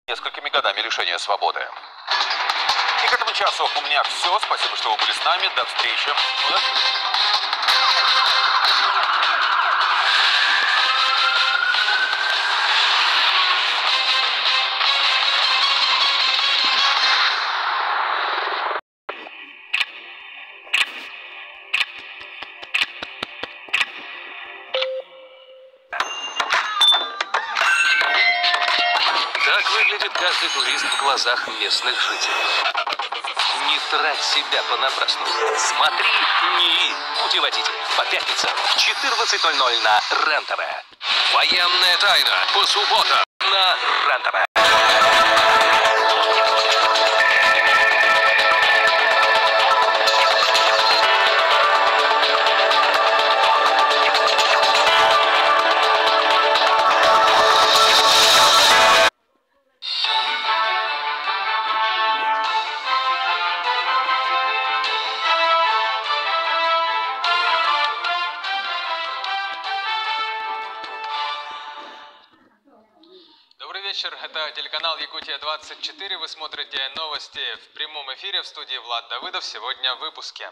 несколькими годами лишения свободы. И к этому часу у меня все. Спасибо, что вы были с нами. До встречи. Так выглядит каждый турист в глазах местных жителей. Не трать себя понапрасну. Смотри, НИИ. Путеводитель. По пятницам в 14:00 на РЕН-ТВ. Военная тайна. По субботам на РЕН-ТВ. Добрый вечер, это телеканал Якутия-24, вы смотрите новости в прямом эфире, в студии Влад Давыдов. Сегодня в выпуске.